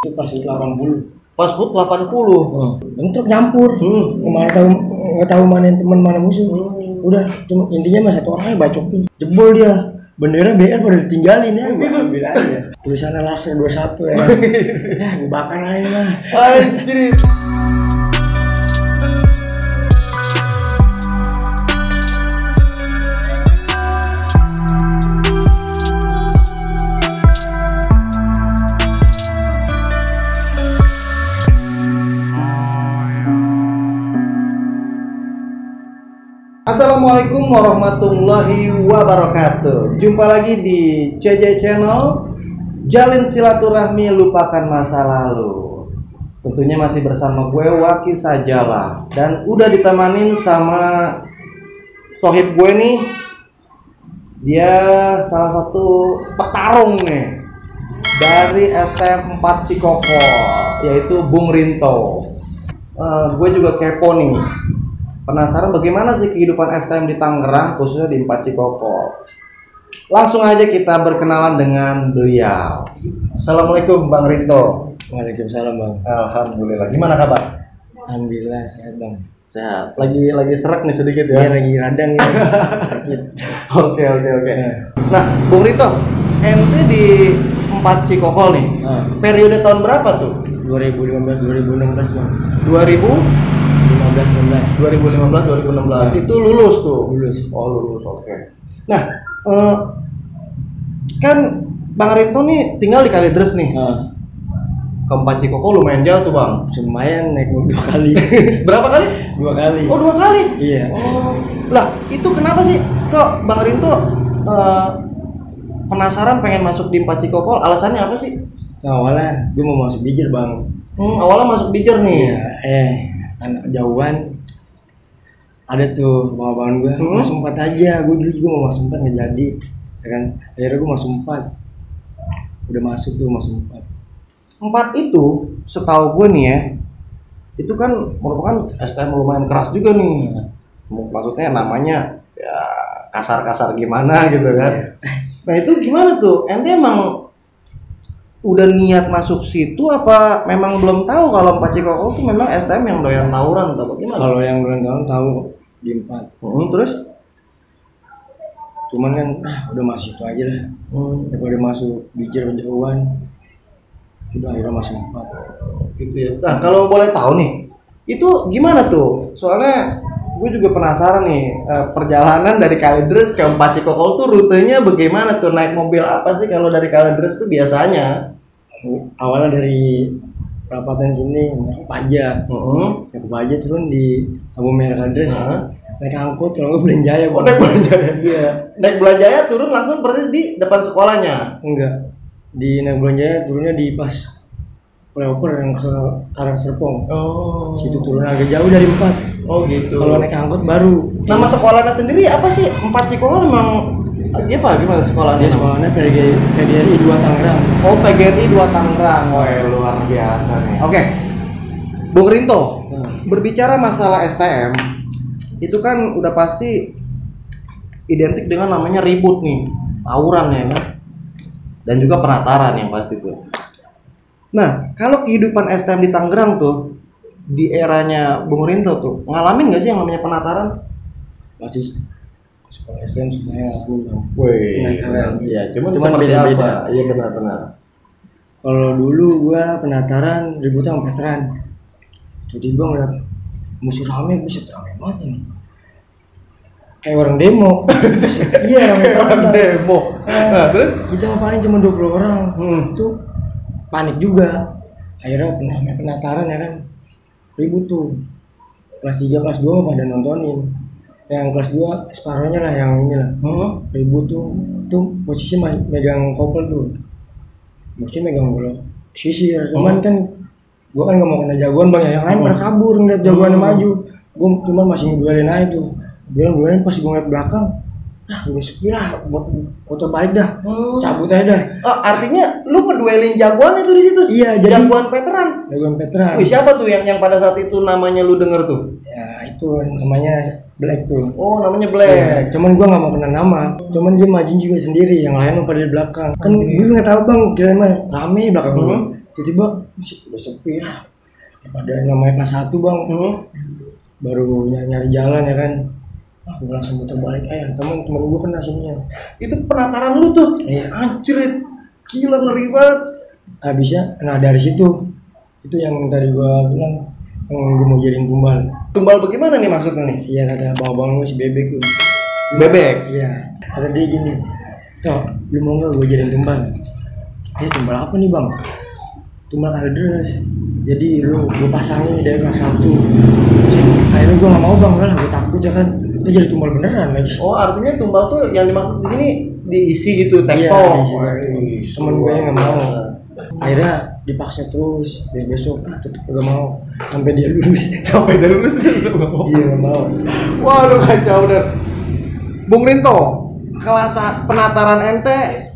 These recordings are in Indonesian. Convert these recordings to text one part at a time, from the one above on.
Itu pas HUT 80. Pas HUT 80. Bentrok nyampur. Kemana tahu nggak tahu mana yang teman mana musuh. Udah cuma intinya mah satu orangnya bacokin. Jebol dia. Bendera BR pada ditinggalin ya. Gua ambil aja. Tulisannya Laser 21 ya. Ya gua bakar aja lah. Anjir. Assalamualaikum warahmatullahi wabarakatuh. Jumpa lagi di CJ Channel. Jalin silaturahmi, lupakan masa lalu. Tentunya masih bersama gue Waki Sajalah. Dan udah ditemanin sama sohib gue nih. Dia salah satu petarung nih dari STM 4 Cikoko, yaitu Bung Rinto. Gue juga kepo nih, penasaran bagaimana sih kehidupan STM di Tangerang, khususnya di 4 Cikoko. Langsung aja kita berkenalan dengan beliau. Assalamualaikum Bang Rinto. Waalaikumsalam Bang. Alhamdulillah. Gimana kabar? Alhamdulillah sehat Bang. Sehat. Lagi serak nih sedikit ya. Iya lagi radang ya. Sakit. Oke. Nah, Bung Rinto, ente di 4 Cikoko nih. Periode tahun berapa tuh? 2015 Bang. 2015 itu lulus tuh. Lulus. Oh, lulus. Oke. Nah, kan Bang Rinto nih tinggal di Kalideres nih. Ke 4 Cikoko lumayan jauh tuh, Bang. Lumayan, naik mobil 2 kali. Berapa kali? 2 kali. Oh, 2 kali? Iya. Oh. Lah, itu kenapa sih kok Bang Rinto penasaran pengen masuk di 4 Cikoko? Alasannya apa sih? Nah, awalnya gue mau masuk Bijer Bang. Awalnya masuk Bijer nih. Iya, anak jauhan. Ada tuh bang gue, masuk 4 aja. Gue dulu juga mau masuk 4 nggak jadi, ya kan? Akhirnya gue masuk 4. Udah masuk 4. 4 itu, setahu gue nih ya, itu kan merupakan STM lumayan keras juga nih. Maksudnya namanya ya kasar-kasar gimana gitu kan. Nah itu gimana tuh? Ente emang udah niat masuk situ apa memang belum tahu kalau 4 Cikoko itu memang STM yang doyan tawuran atau gimana? Kalau yang doyan tawuran tahu di 4. Terus? Cuman kan udah masuk itu aja lah. Daripada masuk Bijer jauhan. Udah akhirnya masuk 4. Gitu ya. Nah kalau boleh tahu nih, itu gimana tuh? Soalnya gue juga penasaran nih, perjalanan dari Kalideres ke 4 Cikoko tuh rutenya bagaimana tuh? Naik mobil apa sih kalau dari Kalideres tuh biasanya? Awalnya dari perapatan sini naik Paja. Naik Paja turun di Abu Merah Kalideres. Naik angkot kalau nggak Belanjaya. Oh, naik Belanjaya? Iya. Naik Belanjaya turun langsung persis di depan sekolahnya? Enggak. Di naik Belanjaya turunnya di pas flyover yang ke arah Serpong. Oh. Situ turun agak jauh dari 4. Oh gitu. Kalau naik angkot baru. Nama sekolahnya sendiri apa sih? 4 Cikoko memang gimana sekolahnya? Dia sekolahnya PGRI 2 Tangerang. Oh, PGRI 2 Tangerang. Wah, luar biasa nih. Oke. Bung Rinto, berbicara masalah STM, itu kan udah pasti identik dengan namanya ribut nih, tawuran ya kan? Dan juga penataran yang pasti tuh. Nah, kalau kehidupan STM di Tangerang tuh di eranya Bung Rinto tuh ngalamin nggak sih yang namanya penataran? Masih sekolah STM semuanya ngalamin. Penataran. Iya, cuman seperti beda-beda. Apa? Iya benar-benar. Kalau dulu gua penataran ributnya sama veteran. Jadi gua ngeliat musuh rame, buset rame banget ini. Kayak orang demo. Iya, rame banget. Demo. Nah, terus kita mah paling cuma 20 orang. Tuh panik juga. Akhirnya penataran ya kan. Ribut tuh. Kelas 3, kelas 2 mah pada nontonin. Yang kelas 2 separohnya lah yang inilah. Ribut tuh posisi megang kopel tuh. Maksudnya megang bola sisir. Cuman kan gua kan gak mau kena jagoan banyak, yang lain pada kabur ngeliat jagoannya maju. Gua cuma masih ngeduelin aja tuh. Duelin pas gua ngeliat belakang, udah sepi lah, buat foto balik dah, cabut aja dah. Oh, artinya lu ngeduelin jagoan itu di situ? Iya, jadi jagoan veteran. Wih, siapa tuh yang pada saat itu namanya lu denger tuh? Ya itu namanya Black tuh. Oh, namanya Black. Ya, cuman gua nggak mau kena nama. Cuman dia maju juga sendiri, yang lain pada di belakang. Kan gue nggak tahu Bang, kira mah rame belakang gua. tiba-tiba buset, udah sepi ya. Pada namanya kelas 1 bang, baru nyari jalan ya kan. Aku langsung muter balik, temen gue kena sini ya. Itu penataran lu tuh? Iya. Anjir, gila ngeri banget. Habisnya, nah dari situ itu yang tadi gue bilang yang gue mau jadiin tumbal. Tumbal bagaimana nih maksudnya nih? Iya kata bang si bebek tuh. Bebek? Iya. Kata dia gini, Cok, lu mau nggak gue jadiin tumbal? Tumbal apa nih bang? Tumbal kaldres. Jadi gue pasangin dari kelas 1. Akhirnya gue nggak mau bang, lah gue takut ya kan. Itu jadi tumbal beneran lagi. Oh artinya tumbal tuh yang dimaksud di sini diisi gitu tektok. Iya, diisi. Temen gue nggak mau. Akhirnya dipaksa terus besok tetep gak mau sampai dia lulus. Sampai dia lulus dia nggak mau. Iya nggak mau. Waduh kacau udah. Bung Rinto, kelas penataran ente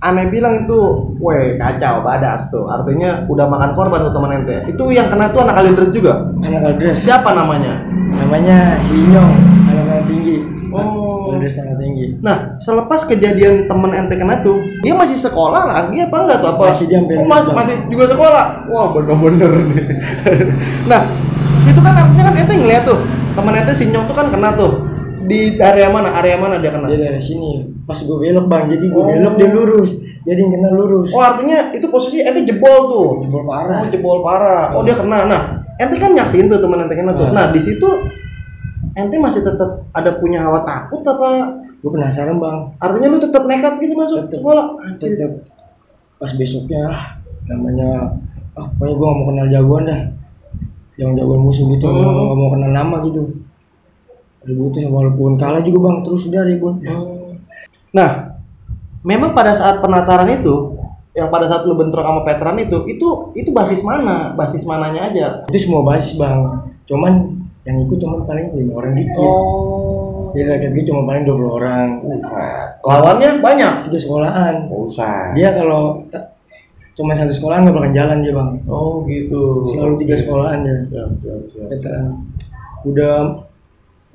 aneh bilang itu, weh kacau badas tuh. Artinya udah makan korban tuh teman ente. Itu yang kena tuh anak kaldres juga. Anak kaldres. Siapa namanya? Namanya si Inyong, anak tinggi. Oh. Kaldres anak tinggi. Nah, selepas kejadian temen ente kena tuh, dia masih sekolah lagi apa enggak tuh? Apa? Masih dia masih juga sekolah. Wah, bener-bener nih. Nah, itu kan artinya kan ente ngeliat tuh, temen ente si Nyong tuh kan kena tuh. Di area mana? Area mana dia kena? Dia dari sini. Pas gue belok bang, jadi gue belok dia lurus. Jadi kena lurus. Oh, artinya itu posisi ente jebol tuh. Jebol parah. Oh, jebol parah. Oh, dia kena. Nah, ente kan nyaksiin tuh temen ente kena tuh. Nah, di situ ente masih tetap ada punya hawa takut apa? Gue penasaran bang. Artinya lu tetap nekat gitu masuk sekolah? Tetap. Pas besoknya namanya, pokoknya gue gak mau kenal jagoan dah. Jangan jagoan musuh gitu, gak mau kenal nama gitu. Ributnya walaupun kalah juga bang, terus udah ribut. Nah, memang pada saat penataran itu, yang pada saat lu bentrok sama veteran itu basis mana? Basis mananya aja? Itu semua basis bang. Cuman yang ikut cuma paling 5 orang dikit. Oh. Jadi rakyat gue cuma paling 20 orang. Lawannya banyak? 3 sekolahan. Usah. Dia kalau cuma 1 sekolahan nggak bakal jalan dia bang. Oh gitu. Selalu 3 sekolahan dia. Siap. Veteran. Udah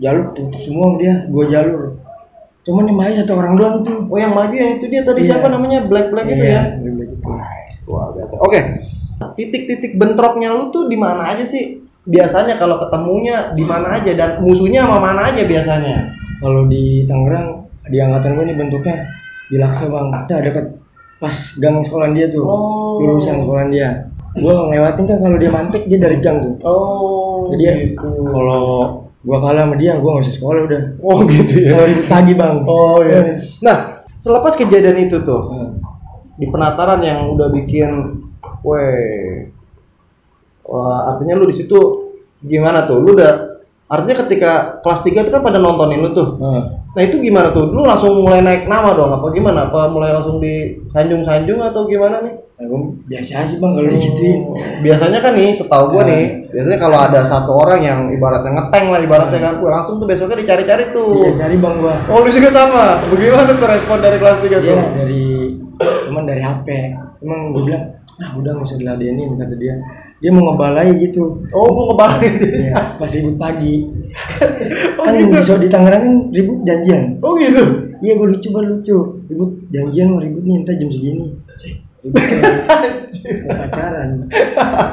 jalur tutup semua dia, 2 jalur. Cuman yang maju 1 orang doang tuh. Oh yang maju yang itu dia tadi siapa namanya? Black itu ya? Black itu. Luar biasa. Oke. Titik-titik bentroknya lu tuh di mana aja sih? Biasanya kalau ketemunya di mana aja dan musuhnya sama mana aja biasanya? Kalau di Tangerang, di angkatan gue nih bentuknya di Laksa bang. Kita deket pas gang sekolah dia tuh. Lulusan sekolah dia. Gue ngelewatin kan kalau dia mantek dia dari gang tuh. Oh. Jadi gitu. Kalau gua kalah sama dia, gua nggak usah sekolah udah. Oh gitu ya. Kalau ribut pagi bang. Oh iya. Nah, selepas kejadian itu tuh, di penataran yang udah bikin, artinya lu di situ gimana tuh? Lu udah, artinya ketika kelas 3 itu kan pada nontonin lu tuh. Nah itu gimana tuh? Lu langsung mulai naik nama dong? Apa gimana? Apa mulai langsung disanjung-sanjung atau gimana nih? Biasa sih bang kalau digituin. Biasanya kan nih, setahu gua nih, biasanya kalau ada 1 orang yang ibaratnya ngeteng lah ibaratnya kan, langsung tuh besoknya dicari-cari tuh. Iya cari bang gua. Oh lu juga sama? Bagaimana tuh respon dari kelas 3 tuh? Iya dari HP. Emang gua bilang, udah nggak usah diladenin kata dia. Dia mau ngebalai gitu. Oh mau ngebalai? Iya pas ribut pagi. Oh, kan gitu? di Tangerang kan ribut janjian. Oh gitu? Iya gua lucu. Ribut janjian mau ribut nih entah jam segini. Pacaran.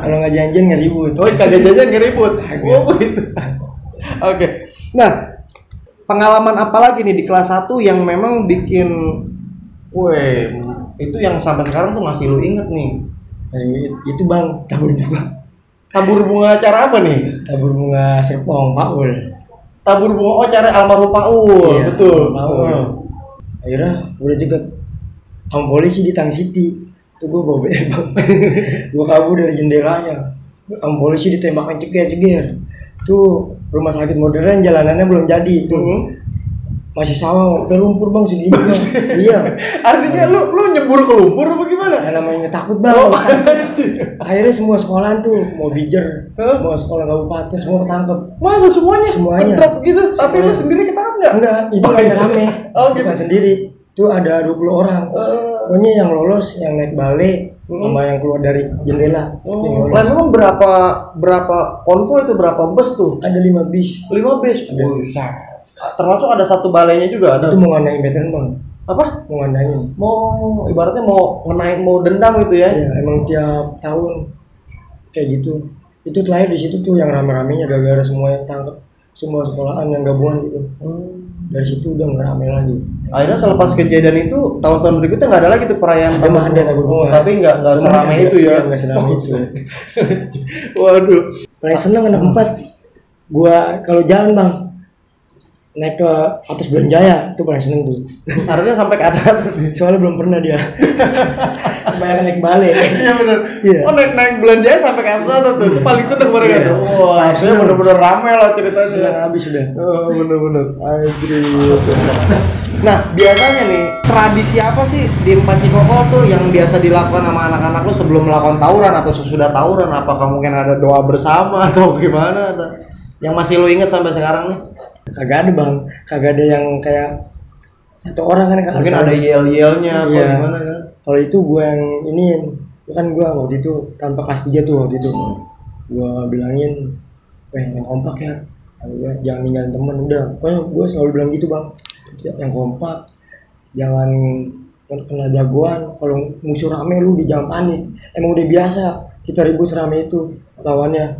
Kalau nggak janjian nggak ribut. Oh kagak janjian nggak ribut. Oh gitu. Oke. Nah pengalaman apa lagi nih di kelas 1 yang memang bikin, itu yang sampai sekarang tuh masih lu inget nih? Itu bang tabur bunga. Tabur bunga acara apa nih? Tabur bunga Serpong Paul. Tabur bunga acara almarhum Paul. Iya, betul. Paul. Akhirnya udah deket sama polisi di Tang City. Tuh gue bawa bebek bang. Gue kabur dari jendelanya. Sama polisi ditembakkan ceger. Tuh rumah sakit modern jalanannya belum jadi. Masih sawah, sampai lumpur bang segini bang. Iya. Artinya lu nyebur ke lumpur apa gimana? Namanya takut bang. Akhirnya semua sekolahan tuh mau bijer, mau sekolah kabupaten semua ketangkep. Masa semuanya? Kedrop gitu. Tapi lu sendiri ketangkep nggak? Enggak, itu rame. Oh gitu. Bukan sendiri. Tuh ada 20 orang. Pokoknya yang lolos, yang naik balai, sama yang keluar dari jendela. Lah memang berapa konvoy itu, berapa bus tuh? Ada 5 bis. 5 bis. Termasuk ada 1 balainya juga ada. Itu mau nganain veteran bang. Apa? Mau ngandangin. Mau ibaratnya mau ngenaik, mau dendam gitu ya? Iya, emang tiap tahun kayak gitu. Itu terakhir di situ tuh yang rame-ramenya gara-gara semua yang tangkap, semua sekolahan yang gabungan gitu. Dari situ udah nggak rame lagi. Akhirnya selepas kejadian itu tahun-tahun berikutnya nggak ada lagi tuh perayaan Ada, tahun. ada berbunga. Tapi nggak seramai itu ya? Iya, nggak seramai itu. Waduh. Paling seneng anak 4. Gua kalau jalan bang, naik ke atas Belanjaya itu paling seneng tuh. Artinya sampai ke atas. Soalnya belum pernah dia. Banyak naik balik. Iya benar. Iya. Oh naik belanja sampai ke atas tuh. Itu paling seneng mereka Iya. tuh. Wah, akhirnya bener-bener rame lah ceritanya. Seneng habis sudah. Oh bener-bener. Nah biasanya nih tradisi apa sih di Empat Cikokol tuh yang biasa dilakukan sama anak-anak lu sebelum melakukan tawuran atau sesudah tawuran? Apakah mungkin ada doa bersama atau gimana? Ada yang masih lu inget sampai sekarang nih? Kagak ada bang, kagak ada yang kayak satu orang kan. Mungkin ada yel-yelnya apa Iya. gimana kan? Kalau itu gue yang iniin, kan gue waktu itu tanpa kelas 3 tuh waktu itu. Gue bilangin, yang kompak ya, gue jangan ninggalin temen, udah. Pokoknya gue selalu bilang gitu bang, yang kompak, jangan kena jagoan. Kalau musuh rame lu jangan panik. Emang udah biasa kita ribut serame itu lawannya.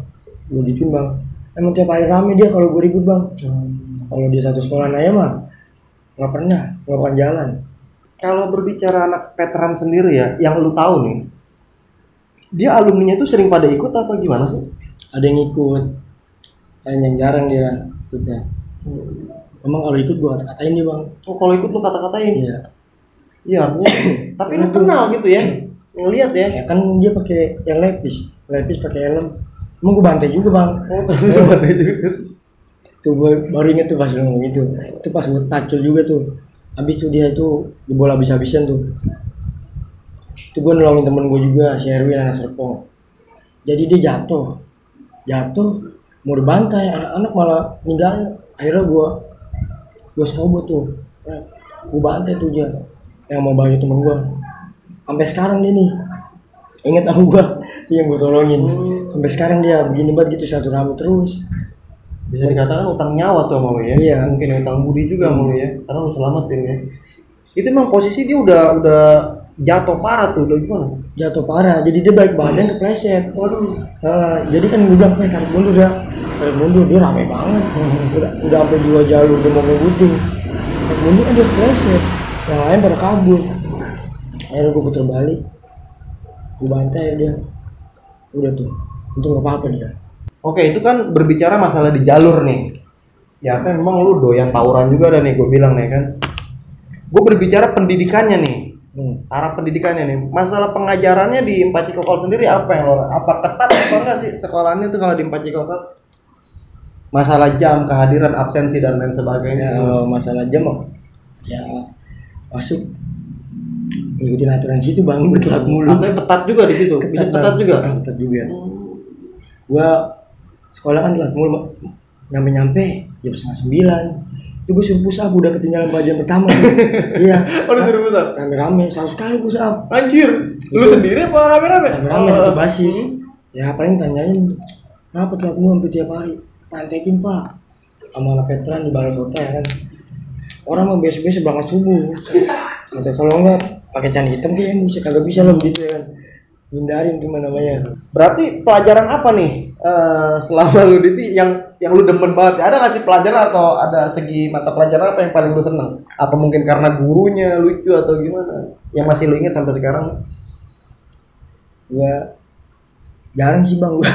Gue gituin bang. Emang tiap hari rame dia kalau gue ribut bang. Kalau dia satu sekolah aja mah nggak pernah jalan. Kalau berbicara anak veteran sendiri ya, yang lu tahu nih, dia alumninya tuh sering pada ikut apa gimana sih? Ada yang ikut, ada yang jarang dia ikutnya. Emang kalau ikut gue kata-katain dia bang. Oh kalau ikut lu kata-katain? Iya. Iya artinya. Tapi lu kenal gitu ya, ngelihat ya? Ya kan dia pakai yang lepis pakai helm. Emang gue bantai juga bang. Oh tuh bantai juga. Tuh gue baru inget tuh pas lu ngomong itu. Itu pas gue tacul juga tuh. Habis tuh dia itu di bola habis-habisan tuh. Itu gue nolongin temen gue juga, si Erwin anak Serpong. Jadi dia jatuh mau dibantai, anak-anak malah ninggalin. Akhirnya gue serobot tuh, gue bantai tuh dia yang mau bantu temen gue. Sampai sekarang dia nih inget aku gue, itu yang gue tolongin. Sampai sekarang dia begini banget gitu, satu rame terus. Bisa dikatakan utang nyawa tuh sama lu ya? Iya. Mungkin utang budi juga sama lu ya, karena lu selamatin ya. Itu emang posisi dia udah jatuh parah tuh, udah gimana? Jatuh parah, jadi dia balik badan kepleset. Waduh. Jadi kan gue bilang, tarik mundur dia rame banget. Udah sampai 2 jalur udah mau ngebutin. Tarik mundur kan dia kepleset, yang lain pada kabur. Akhirnya gue puter balik, gue bantai dia. Udah tuh, untung gak apa-apa dia. Oke, itu kan berbicara masalah di jalur nih. Ya kan memang lu doyan tawuran juga ada nih, gue bilang nih kan. Gue berbicara pendidikannya nih. Taraf pendidikannya nih. Masalah pengajarannya di Empat Cikokol sendiri apa yang lo? Apa ketat apa enggak sih sekolahannya tuh kalau di Empat Cikokol? Masalah jam, kehadiran, absensi dan lain sebagainya. Ya, masalah jam ya masuk ngikutin aturan situ bang, gue telat mulu. Atau ketat juga di situ. Bisa ketat juga. Ketat juga. Gua sekolah kan telat mulu, nyampe jam 8:30. Itu gue suruh push up, udah ketinggalan pelajaran pertama. Iya. Oh, disuruh push up? Rame-rame, 100 kali push up. Anjir, lu sendiri apa rame-rame? Rame-rame satu basis. Ya paling tanyain, kenapa telat mulu hampir tiap hari? Pantekin pak, sama anak veteran di balai kota ya kan. Orang mah biasa-biasa berangkat subuh. Kata kalau enggak pakai celana hitam kayaknya bisa, kagak bisa loh begitu ya kan. Hindarin tuh namanya. Berarti pelajaran apa nih selama lu di yang lu demen banget? Ada nggak sih pelajaran atau ada segi mata pelajaran apa yang paling lu seneng? Apa mungkin karena gurunya lucu atau gimana? Yang masih lu inget sampai sekarang? Gua jarang sih bang, gua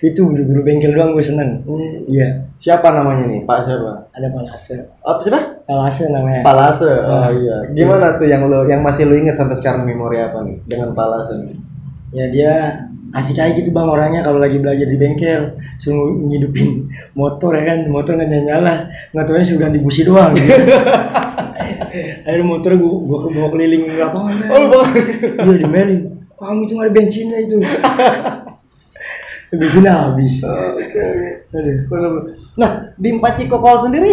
itu guru-guru bengkel doang gue seneng. Iya. Siapa namanya nih? Pak siapa? Ada Palase. Apa siapa? Palase namanya. Palase. Oh iya. Gimana tuh yang masih lu inget sampai sekarang, memori apa nih dengan Palase nih? Ya dia asik aja gitu bang orangnya, kalau lagi belajar di bengkel suruh ngidupin motor ya kan, motor nggak nyala, nggak tahunya suruh ganti busi doang. Gitu. Akhirnya motor gua keliling lapangan kan. Oh iya dimelin, kamu itu nggak ada bensinnya itu. Bensinnya habis. Nah di Empat Cikokol sendiri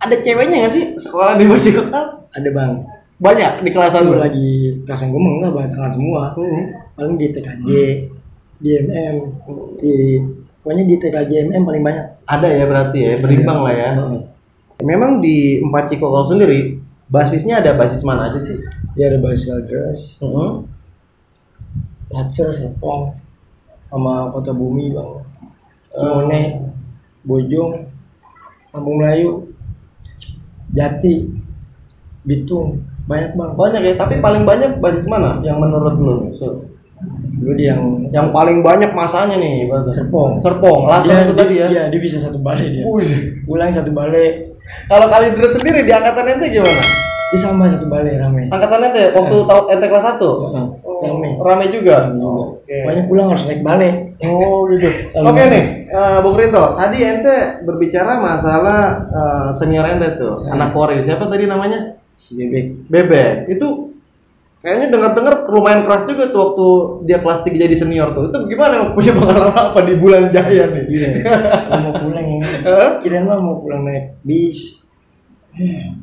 ada ceweknya nggak sih sekolah di Empat Cikokol? Ada bang. Banyak di kelasan lu? Lagi kelasan gue enggak banget semua. Paling di TKJ, di MM, pokoknya di TKJ MM paling banyak. Ada ya berarti ya, berimbang lah ya. Memang di Empat Cikokol sendiri Basisnya ada basis mana aja sih? Dia ada basis Kaldres, Lacer, Serpong, sama Kota Bumi bang, Cimone, Bojong, Kampung Melayu, Jati, Bitung, banyak bang. Banyak ya, tapi paling banyak basis mana yang menurut lu? Dulu dia yang paling banyak masanya nih, Serpong. Laser itu tadi ya? Iya, dia bisa satu balik dia. Ulang satu balik. Kalau Kalideres sendiri di angkatan ente gimana? Dia sama satu balik rame. Angkatan ente waktu tahun ente kelas 1? Rame juga. Okay. Banyak pulang harus naik balik. Oh gitu. Oke nih, Bung Rinto, tadi ente berbicara masalah senior ente tuh, anak Polri. Siapa tadi namanya? Si Bebek. Bebek. Itu kayaknya dengar-dengar lumayan keras juga tuh waktu dia kelas 3 jadi senior tuh. Itu gimana, punya pengalaman apa di Bulan Jaya nih? Iya. Mau pulang ya. Kirain mah mau pulang naik bis.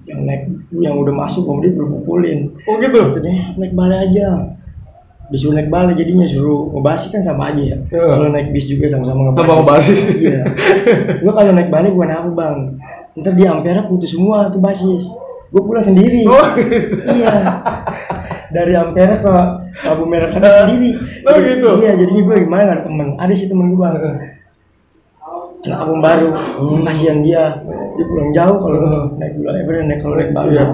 Yang udah masuk kemudian berpukulin. Oh gitu. Ternyata naik balik aja. Disuruh naik balik jadinya suruh ngebasi kan sama aja ya. Kalau naik bis juga sama-sama ngebasi. Sama ngebasi. Iya. Gua kalau naik balik bukan apa bang. Ntar di Ampera putus semua tuh basis. Gua pulang sendiri. Oh gitu. Iya. Dari Ampera ke Lampu Merah kan sendiri. Oh gitu. Iya, jadinya gue gimana gak ada temen. Ada sih temen gue bang. Anak Kampung Baru. Kasihan dia pulang jauh kalau naik naik balik. Iya.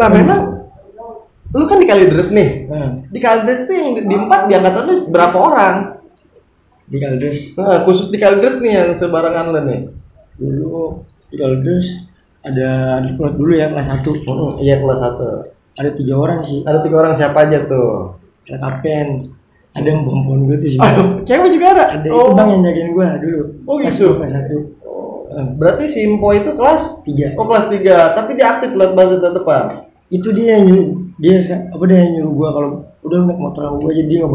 Nah memang lu kan di Kalideres nih. Di Kalideres tuh yang di 4 di angkatan lu berapa orang? Di Kalideres. Nah, khusus di Kalideres nih yang sebarangan lu nih. Dulu di Kalideres ada di kelas dulu ya kelas 1. Iya kelas 1. Ada 3 orang sih. Ada 3 orang, siapa aja tuh? Ada Kapten, ada yang perempuan gue tuh sih. Cewek juga ada? Ada itu bang yang jagain gue dulu. Oh gitu? Kelas 1. Berarti si Impo itu kelas 3. Oh kelas 3, tapi dia aktif lewat bahasa depan. Itu dia yang nyuruh, dia yang nyuruh gue kalau udah naik motor sama gue jadi dia nggak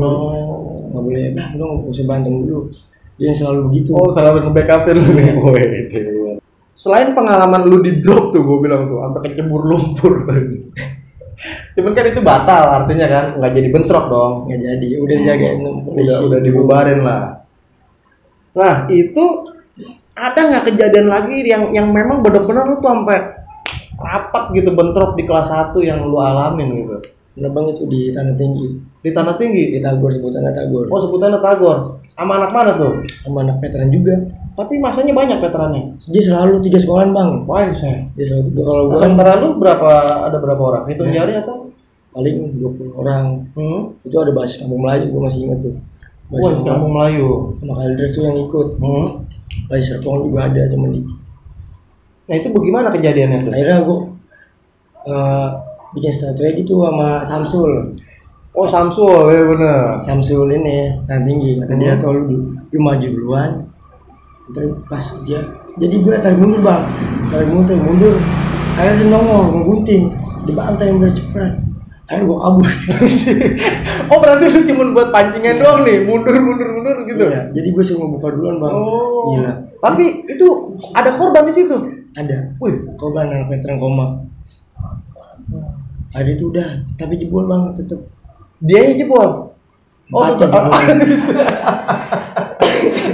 boleh, lu nggak usah banting dulu. Dia yang selalu begitu. Oh selalu nge-backupin lu nih. Selain pengalaman lu di drop tuh, gue bilang tuh sampai kecebur lumpur tadi. Cuman kan itu batal, artinya kan nggak jadi bentrok dong. Nggak jadi, udah dijagain polisi. Udah dibubarin lah. Nah itu ada nggak kejadian lagi yang memang benar-benar lu tuh sampai rapat gitu bentrok di kelas 1 yang lu alamin gitu? Nah bang itu di Tanah Tinggi. Di Tanah Tinggi? Di Tagor, sebutannya Tagor. Oh sebutannya Tagor. Sama anak mana tuh? Sama anak veteran juga. Tapi masanya banyak veterannya? Dia selalu 3 sekolahan bang. Wah saya. Dia selalu 3. Kalau gua sementara lu ada berapa orang? Hitung jari atau? Paling 20 orang. Itu ada basis Kampung Melayu, gue masih ingat tuh. Basis Kampung Melayu. Sama Kalideres tuh yang ikut. Basis Serpong juga ada temen dikit. Nah itu bagaimana kejadiannya tuh? Akhirnya gue bikin strategi gitu sama Samsul. Oh Samsul, ya bener. Samsul ini Tanah Tinggi. Kata dia tuh lu maju duluan. Terus pas dia, jadi gue tarik mundur bang. Tarik mundur. Akhirnya dia nongol, ngegunting. Dibantai yang udah cepet. Akhirnya gue kabur. Oh berarti lu cuma buat pancingan doang nih, mundur gitu. Iya, jadi gue suruh buka duluan bang. Oh. Gila. Tapi itu ada korban di situ. Ada. Korban anak veteran koma. Ada itu udah, tapi jebol bang tetep. Dia yang jebol. Oh jebol.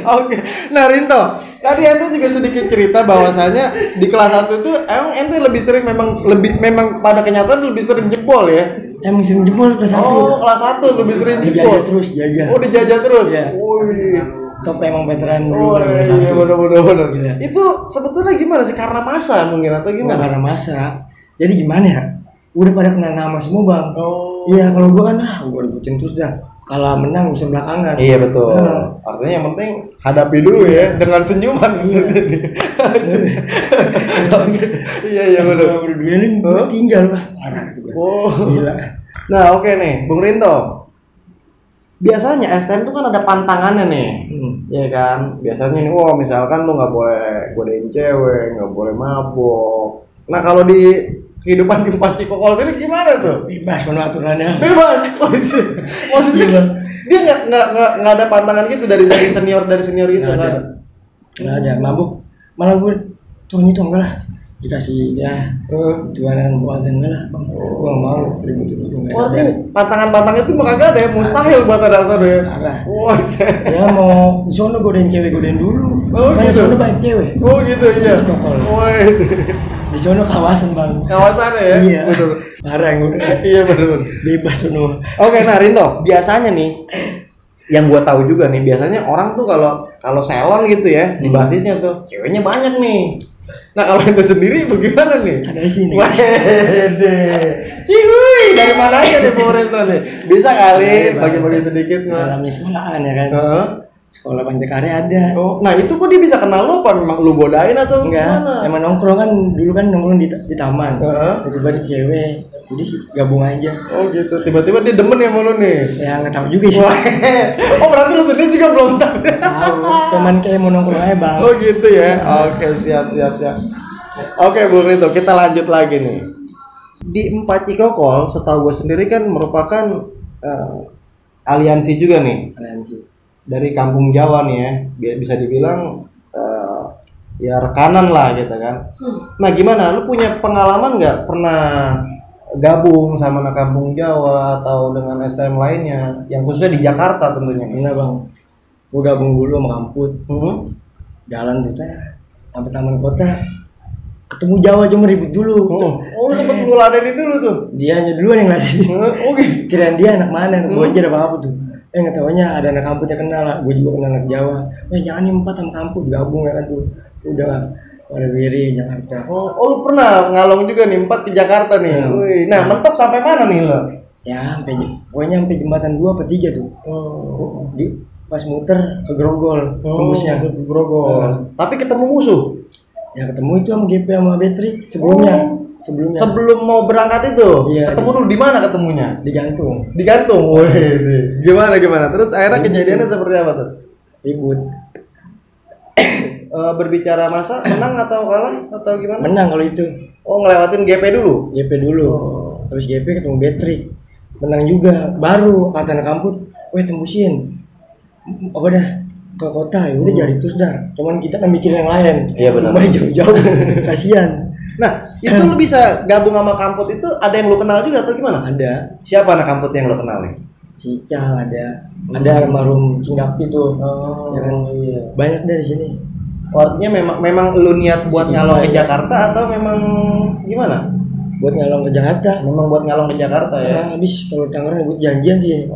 Oke. Nah Rinto, tadi ente juga sedikit cerita bahwasanya di kelas 1 itu emang ente lebih sering memang pada kenyataan lebih sering jebol ya. Emang sering jebol kelas 1. Oh, kelas 1 lebih sering jebol. Dijajah. Oh, dijajah terus. Iya. Wih. Top emang veteran dulu. Oh iya, benar. Iya. Itu sebetulnya gimana sih? Karena masa mungkin atau gimana? Nggak karena masa. Jadi gimana ya? Udah pada kenal nama semua bang. Oh. Iya, kalau gua kan gua ributin terus dah. Kalau menang bisa belakangan. Iya betul. Artinya yang penting hadapi dulu ya dengan senyuman. Iya benar. Kalau udah duelin tinggal lah. Parah itu. Gila. Nah oke nih, Bung Rinto. Biasanya STM itu kan ada pantangannya nih, ya kan? Biasanya nih, misalkan lu nggak boleh godain cewek, nggak boleh mabok. Nah kalau di kehidupan di Cikokol ini gimana tuh? Bebas kalau aturannya. Bebas. Maksudnya dia nggak ada pantangan gitu dari senior gitu kan? Nggak ada. Mabuk malah gue tuh enggak lah. Dikasih ya tuanan buat enggak lah bang. Gua mau ribut nggak sadar. Pantangan itu mah kagak ada ya, mustahil buat ada ya. Parah. Ya mau di sono godain cewek godain dulu. Oh gitu. Sono banyak cewek. Oh gitu iya. Cikokol. Di Di sono kawasan bang. Kawasan ya? Iya. Betul. Parah yang udah. Iya betul. Bebas sono. Oke, nah Rindo, biasanya nih yang gua tahu juga nih, biasanya orang tuh kalau salon gitu ya, di basisnya tuh ceweknya banyak nih. Nah, kalau ente sendiri bagaimana nih? Ada di sini. Wede. Cihuy, dari mana aja nih pemerintah nih? Bisa kali Ada, bagi-bagi sedikit nggak? Salami sekolahan ya kan. Heeh. Sekolah Pancakarya ada. Oh, nah itu kok dia bisa kenal lu apa memang lu godain atau Enggak, gimana? emang nongkrong kan dulu kan nongkrong di taman. Heeh. Tiba di cewek, jadi gabung aja. Oh gitu, tiba-tiba dia demen ya sama lu nih. Ya nggak tahu juga sih. Wah, oh berarti lu sendiri juga belum tahu. Tahu, teman kayak mau nongkrong aja bang. Oh gitu ya. Oke, siap. Oke, Bu Rito, kita lanjut lagi nih. Di Empat Cikokol, setahu gue sendiri kan merupakan aliansi juga nih Aliansi. dari kampung Jawa nih ya. Bisa dibilang ya rekanan lah gitu kan. Nah, gimana? Lu punya pengalaman nggak pernah gabung sama anak kampung Jawa atau dengan STM lainnya yang khususnya di Jakarta tentunya nih? Enggak bang, gue gabung dulu sama Kamput. Jalan tuh sampai taman kota. Ketemu Jawa cuma ribut dulu. Oh, lu sempet ngeladenin dulu tuh? Dianya duluan yang ngeladenin. Oh gitu. Kirain dia anak mana, anak Banjar apa tuh. Nggak taunya ada anak Kamput yang kenal lah. Gue juga kenal anak Jawa. Jangan nih 4 sama Kamput gabung ya kan tuh. Udah pada Wiri Jakarta. Oh, lu pernah ngalong juga nih 4 ke Jakarta nih. Wih, nah mentok sampai mana nih lo? Ya pokoknya sampai jembatan 2 apa 3 tuh. Di pas muter ke Grogol, tembusnya ke Grogol. Tapi ketemu musuh. Ya ketemu itu sama GP sama Betrik sebelumnya. Sebelum mau berangkat itu. Iya, ketemu dulu di mana ketemunya? Digantung. Wih, gimana? Terus akhirnya kejadiannya seperti apa tuh? Ribut. Berbicara masa menang atau kalah atau gimana? Menang kalau itu. Oh, ngelewatin GP dulu. GP dulu. Habis GP ketemu Betrik. Menang juga. Baru kata anak Kamput, "Weh, tembusin." Apa dah? Ke kota ya udah jadi terus dah. Cuman kita kan mikir yang lain. Iya benar. Rumahnya jauh-jauh. Kasihan. Nah, itu lu bisa gabung sama Kamput itu ada yang lu kenal juga atau gimana? Ada. Siapa anak Kamput yang lu kenal nih? Cical ada. Ada almarhum Cinggapi tuh. Ya kan? Iya. Banyak dari sini. Artinya memang lu niat buat nyalong ke Jakarta atau memang gimana? Buat nyalong ke Jakarta. Memang buat nyalong ke Jakarta ya. Habis kalau Tangerang buat janjian sih.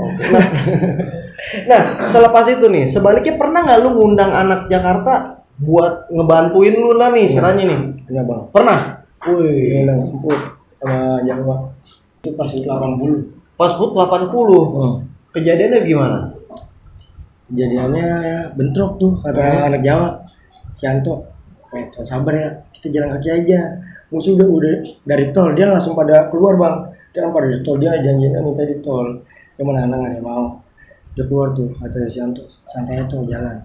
Nah, selepas itu nih, sebaliknya pernah nggak lu ngundang anak Jakarta buat ngebantuin lu lah nih, istilahnya nih? Iya bang. Pernah? Wih. Ngundang Kamput sama Jawa. Itu pas itu 80. Pas HUT 80. Kejadiannya gimana? Kejadiannya ya bentrok tuh kata anak Jawa. Sianto, sabar ya, kita jalan kaki aja. Musuh udah dari tol, dia langsung pada keluar bang. Dia kan pada di tol, dia janjinya minta di tol. Yang mana anak nggak mau. Dia keluar tuh, kata Sianto, santai tuh jalan.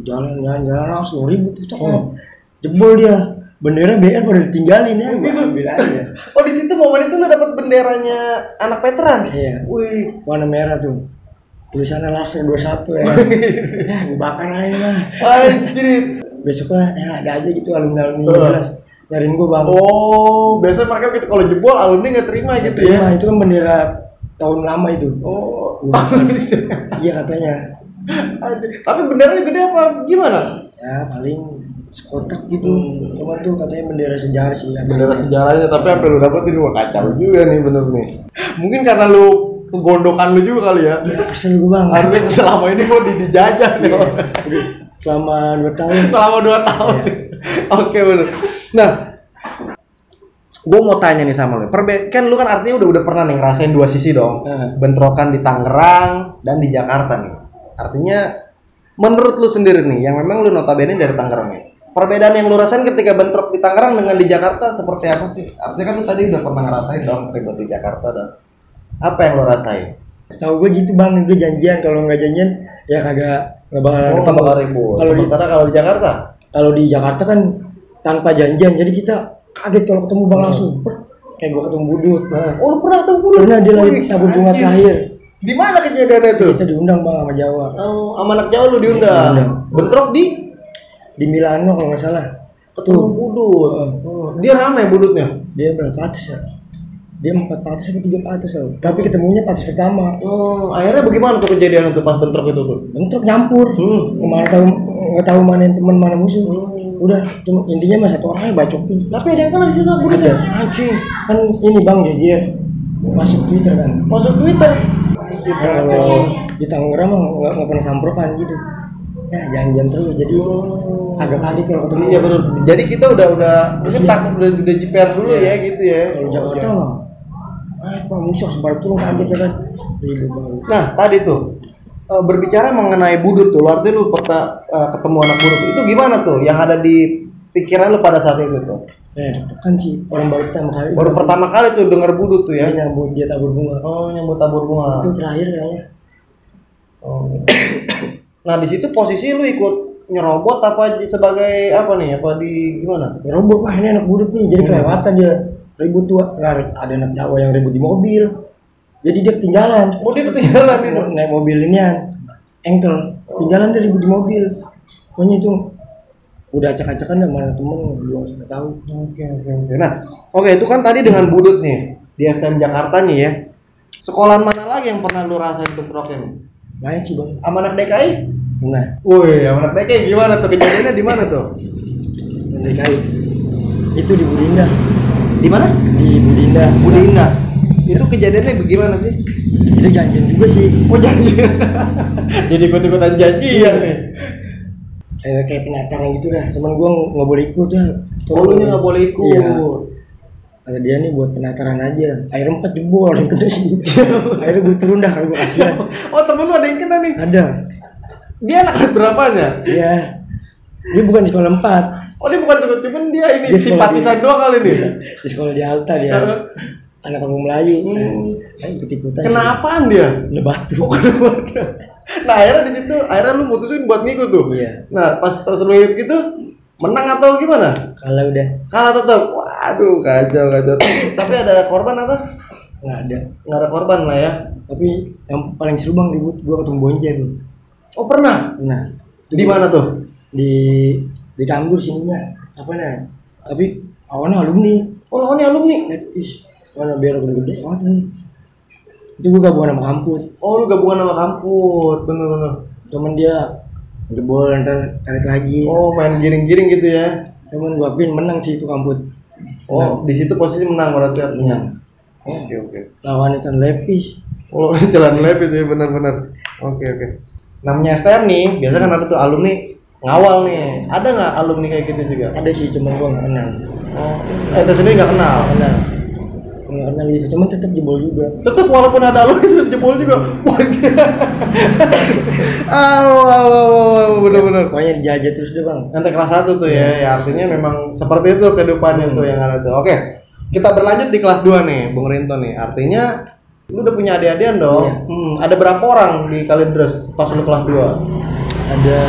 Jalan langsung ribut tuh, jebol dia. Bendera BR pada ditinggalin ya, ambil aja. Oh, di situ momen itu lu dapat benderanya anak veteran. Iya. Wih, warna merah tuh. Tulisannya Laser 21 ya. Ya, gue bakar aja lah. anjir. Besoknya ya ada aja gitu alumni jelas nyariin gue bang. Oh, biasanya mereka gitu kalau jebol alumni nggak terima gitu ya. Itu kan bendera tahun lama itu. Oh, iya katanya. Tapi benderanya gede apa gimana? Ya paling sekotak gitu. Cuman tuh katanya bendera sejarah sih. Bendera sejarahnya, tapi apa lu dapetin? Wah, kacau juga nih bener nih. Mungkin karena lu kegondokan lu juga kali ya. Ya kesel gue bang. Artinya selama ini gua dijajah nih. Selama 2 tahun. Selama 2 tahun. Ya. Oke bener. Nah, gue mau tanya nih sama lu. Kan lu kan artinya udah pernah nih ngerasain 2 sisi dong. Bentrokan di Tangerang dan di Jakarta nih. Artinya menurut lu sendiri nih, yang memang lu notabene dari Tangerang nih, perbedaan yang lu rasain ketika bentrok di Tangerang dengan di Jakarta seperti apa sih? Artinya kan lu tadi udah pernah ngerasain dong ribut di Jakarta dan apa yang lu rasain? Setahu gue gitu bang, gue janjian, kalau nggak janjian ya kagak bakal ketemu. Ribut. Kalau di Jakarta? Kalau di Jakarta kan tanpa janjian, jadi kita kaget kalau ketemu bang langsung. Kayak gue ketemu Budut. Oh, lu pernah ketemu Budut? Pernah, dia lagi tabur bunga terakhir. Di mana kejadiannya itu? Kita diundang bang sama Jawa. Oh, sama anak Jawa lu diundang. Bentrok di Milano kalau nggak salah. Ketemu Budut. Dia ramai Budutnya. Dia berapa atas ya? Dia 4 patus atau 3 patus loh. Tapi ketemunya patus pertama. Oh, akhirnya bagaimana tuh kejadian itu pas bentrok itu tuh? Bentrok nyampur. Nggak tahu mana yang teman mana musuh. Udah, cuma intinya mah satu orang aja bacokin. Tapi ada yang kena di situ budut Ada. ya? Anjing. Kan ini Bang Geger masuk Twitter kan. Masuk Twitter. Ya, kalau di Tangerang mah nggak pernah samprokan gitu. Ya jangan terus jadi agak kaget kalau ketemu. Iya benar. Jadi kita udah mungkin takut udah JPR dulu ya gitu ya. Kalau Jakarta mah Pak musuh sebalik turun kaget ya kan. Ribut banget. Nah tadi tuh berbicara mengenai budut tuh, artinya lu pernah ketemu anak budut itu gimana tuh? Yang ada di pikiran lu pada saat itu tuh? Deg-degan sih orang baru pertama kali. Baru pertama kali tuh denger budut tuh ya? Ini nyambut dia tabur bunga. Oh nyambut tabur bunga. Itu terakhir kayaknya. Oh. Nah di situ posisi lu ikut nyerobot apa sebagai apa nih? Apa di gimana? Nyerobot, wah ini anak budut nih, jadi kelewatan dia ribut tuh. Nah, ada anak Jawa yang ribut di mobil, jadi dia ketinggalan. Oh dia ketinggalan itu? Naik mobil inian, engkel, ketinggalan dia ribut di mobil. Pokoknya itu udah acak-acakan ya mana temen, gua nggak tahu. Oke. Nah, oke itu kan tadi dengan budut nih di STM Jakarta nih ya. Sekolahan mana lagi yang pernah lu rasain bentroknya nih? Banyak sih Bang. Sama anak DKI? Nah, Woi, sama anak DKI gimana tuh kejadiannya di mana tuh? DKI itu di Budinda. Di mana? Di Budinda. Budinda. Itu kejadiannya bagaimana sih? Itu janjian juga sih. Oh janji. Jadi ikut-ikutan janjian nih. Kayak penataran gitu dah. Cuman gua nggak boleh ikut ya. Oh lu nggak boleh ikut. Iya. Kata dia nih buat penataran aja. Air 4 jebol yang kena sih. Akhirnya gue turun dah kalau gue kasihan. Oh temen lu ada yang kena nih? Ada. Dia anak berapanya? Iya. Dia bukan di sekolah 4. Oh dia bukan sekolah, cuman dia ini Dia simpatisan di- doang kali nih. Di sekolah di Alta dia. Anak kampung Melayu. Ikut-ikutan. Kena sih. apaan dia? Kena batu. Oh kena warga. Nah akhirnya di situ, akhirnya lu mutusin buat ngikut tuh. Iya. Nah pas lu ngikut gitu, menang atau gimana? Kalau udah Kalah tetap. Waduh kacau. Tapi ada korban atau? nggak ada. Nggak ada korban lah ya. Tapi yang paling seru Bang ribut gua ketemu Bonjer tuh. Oh pernah? Nah, Di mana tuh? di Tambur sininya. Apa nah? Tapi awalnya alumni. Oh lawannya alumni. Ih, mana biar gede-gede banget nih. Itu gue gabungan sama kampus. Oh lu gabungan sama kampus, bener. Cuman dia jebol ntar tarik lagi. Oh main giring-giring gitu ya. Cuman gue akuin menang sih itu kampus. Oh di situ posisi menang berarti artinya. Menang. Oke. Lawan itu Lepis. Oh jalan lepis ya benar. Oke. Namanya STM nih, biasa kan ada tuh alumni ngawal nih. Ada nggak alumni kayak gitu juga? Ada sih cuman gue nggak kenal. Oh, itu sendiri nggak kenal. Nggak kenal gitu. Cuman tetap jebol juga. Tetap walaupun ada alumni itu jebol juga. Bener. Pokoknya dijajah terus deh Bang. Nanti kelas 1 tuh ya artinya memang seperti itu kehidupannya tuh yang ada tuh. Oke, kita berlanjut di kelas 2 nih, Bung Rinto nih. Artinya lu udah punya adik-adikan dong. Iya. Ada berapa orang di Kalidres pas lu kelas 2? Ada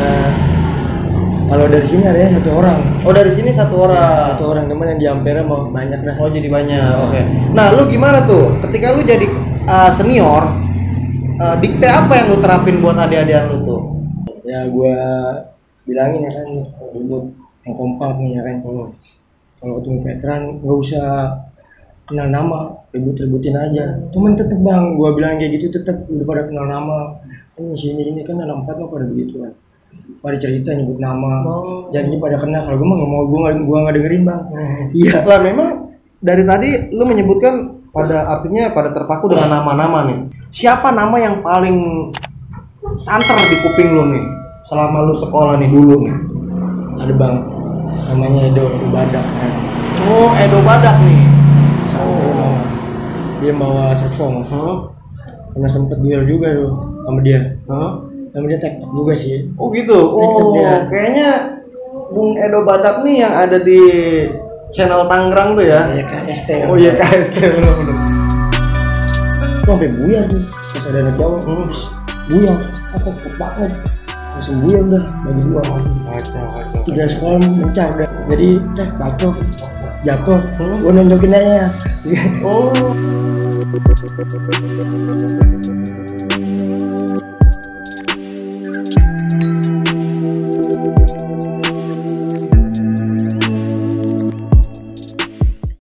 kalau dari sini adanya 1 orang. Oh dari sini 1 orang. 1 orang teman yang di Ampera mau banyak dah. Oh jadi banyak. Oke. Nah lu gimana tuh? Ketika lu jadi senior, dikte apa yang lu terapin buat adik-adikan lu tuh? Ya gua bilangin ya kan ribut yang kompak nih ya kan. Kalau ketemu veteran nggak usah kenal nama, ribut-ributin aja. Cuman tetep Bang, gua bilang kayak gitu tetep udah pada kenal nama. Ini sini kan anak 4 mah pada begitu kan. Pada cerita nyebut nama. Jadinya pada kenal. Kalau gua mah nggak mau, gua nggak dengerin Bang. Iya. Lah memang dari tadi lu menyebutkan artinya pada terpaku dengan nama-nama nih. Siapa nama yang paling santer di kuping lu nih selama lu sekolah nih dulu nih? Ada Bang, namanya Edo Badak kan. Oh Edo Badak nih. Dia bawa satpam. Pernah sempet duel juga tuh sama dia. Sama dia tektok juga sih. Oh gitu. Oh dia. kayaknya Bung Edo Badak nih yang ada di channel Tangerang tuh ya. Iya KST. Oh iya KST benar. Kok sampai buyar tuh pas ada anak Jawa. Terus buyar. Apa banget. Langsung buyar udah bagi 2. Kacau. 3 sekolah mencar udah. Jadi batok jatuh. Gua nunjukin aja. Oh.